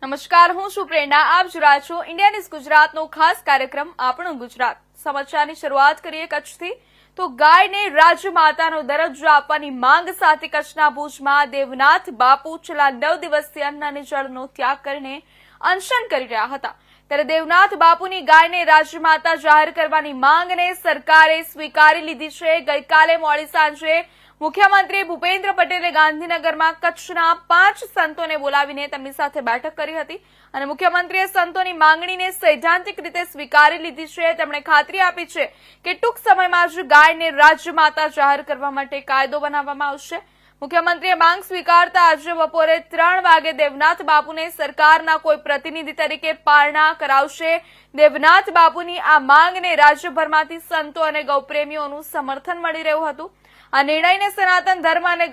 નમસ્કાર, હું છું પ્રેરણા. આપ જોઈ રહ્યા છો ઇન્ડિયા ન્યૂઝ ગુજરાતનો ખાસ કાર્યક્રમ આપણું ગુજરાત. સમાચારની શરૂઆત કરીએ કચ્છથી. તો ગાયને રાજમાતાનો દરજ્જો આપવાની માંગ સાથે કચ્છના ભુજમાં દેવનાથ બાપુ છેલ્લા 9 દિવસથી અન્ન અને જળનો ત્યાગ કરીને અનશન કરી રહ્યા હતા. ત્યારે દેવનાથ બાપુની ગાયને રાજમાતા જાહેર કરવાની માંગને સરકારે સ્વીકારી લીધી છે. ગઈકાલે મોડી સાંજે મુખ્યમંત્રી ભૂપેન્દ્ર પટેલે ગાંધીનગરમાં કચ્છના 5 સંતોને બોલાવીને તેમની સાથે બેઠક કરી હતી અને મુખ્યમંત્રીએ સંતોની માંગણીને સૈદ્ધાંતિક રીતે સ્વીકારી લીધી છે. તેમણે ખાતરી આપી છે કે ટૂંક સમયમાં જ ગાયને રાજમાતા જાહેર કરવા માટે કાયદો બનાવવામાં આવશે. મુખ્યમંત્રીએ માંગ સ્વીકારતા આજે બપોરે 3 વાગે દેવનાથ બાપુને સરકારના કોઈ પ્રતિનિધિ તરીકે પારણા કરાવશે. દેવનાથ બાપુની આ માંગને રાજ્યભરમાંથી સંતો અને ગૌપ્રેમીઓનું સમર્થન મળી રહ્યું હતું. આ નિર્ણયને સનાતન ધર્મ અને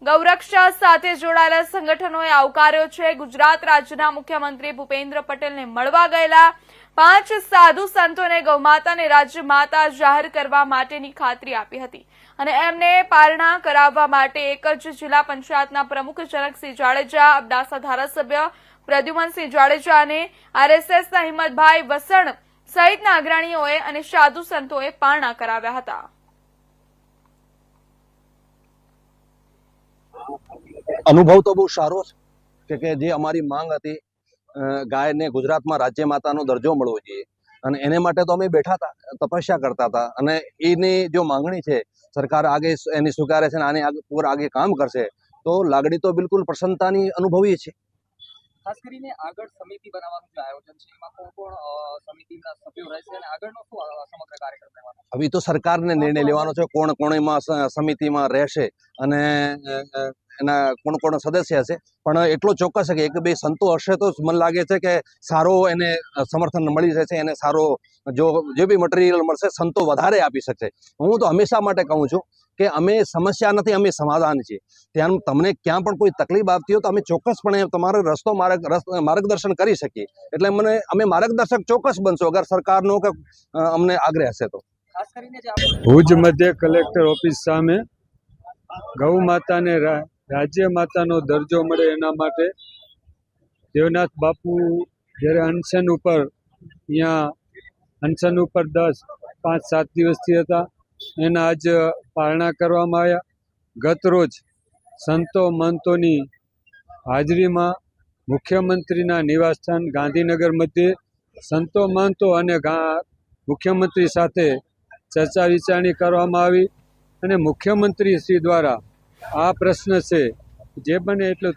ગૌરક્ષા સાથે જોડાયેલા સંગઠનોએ આવકાર્યો છે. ગુજરાત રાજ્યના મુખ્યમંત્રી ભૂપેન્દ્ર પટેલને મળવા ગયેલા 5 સાધુ સંતોને ગૌમાતાને રાજ્યમાતા જાહેર કરવા માટેની ખાતરી આપી હતી અને એમને પારણા કરાવવા માટે એક જ જિલ્લા પંચાયતના પ્રમુખ જનકસિંહ જાડેજા, અબડાસા ધારાસભ્ય પ્રદ્યુમનસિંહ જાડેજા અને આરએસએસના હિંમતભાઈ વસણ સહિતના અગ્રણીઓએ અને સાધુ સંતોએ પારણા કરાવ્યા હતા. અનુભવ તો બહુ સારો છે કે જે અમારી માંગ હતી ગાયને ગુજરાતમાં રાજ્ય માતાનો દરજ્જો મળવો જોઈએ અને એને માટે તો અમે બેઠા હતા, તપસ્યા કરતા હતા અને એની જો માંગણી છે સરકાર આગે એની સ્વીકારે છે અને આને આગે કામ કરશે તો લાગણી તો બિલકુલ પ્રસન્નતાની અનુભવીએ છીએ. ખાસ કરીને આગળ સમિતિ બનાવવાનું જે આયોજન છે એમાં કોણ સમિતિના સભ્યો રહેશે અને આગળનો શું સમગ્ર કાર્યક્રમ રહેવાનો? હવે તો સરકારને નિર્ણય લેવાનો છે કોણ એમાં સમિતિમાં રહેશે અને એના કોણ સદસ્ય હશે. પણ એટલો ચોક્કસ છે કે 1-2 સંતો હશે તો મને લાગે છે કે સારો એને સમર્થન મળી જશે, એને સારો જે બી મટીરિયલ મળશે સંતો વધારે આપી શકશે. હું તો હંમેશા માટે કહું છું કે અમે સમસ્યા નથી, અમે સમાધાન છીએ. ત્યાં તમને ક્યાં પણ કોઈ તકલીફ આવતી હોય તો અમે ચોક્કસપણે તમારો માર્ગદર્શન કરી શકીએ. એટલે અમે માર્ગદર્શક ચોક્કસ બનશો અગર સરકારનો કે અમને આગ્રહ હશે તો. ખાસ કરીને ભુજ મધ્ય કલેક્ટર ઓફિસ સામે ગૌ માતાને રાજ્ય માતાનો દરજ્જો મળે એના માટે દેવનાથ બાપુ જ્યારે અનશન ઉપર 5-7 દિવસથી હતા એના આજ પારણા કરવામાં આવ્યા. ગત રોજ સંતો મંતોની હાજરીમાં મુખ્યમંત્રીના નિવાસસ્થાન ગાંધીનગર મધ્યે સંતો મંતો અને મુખ્યમંત્રી સાથે ચર્ચા વિચારણી કરવામાં આવી અને મુખ્યમંત્રી શ્રી દ્વારા આ પ્રશ્ન છે જે બને એટલું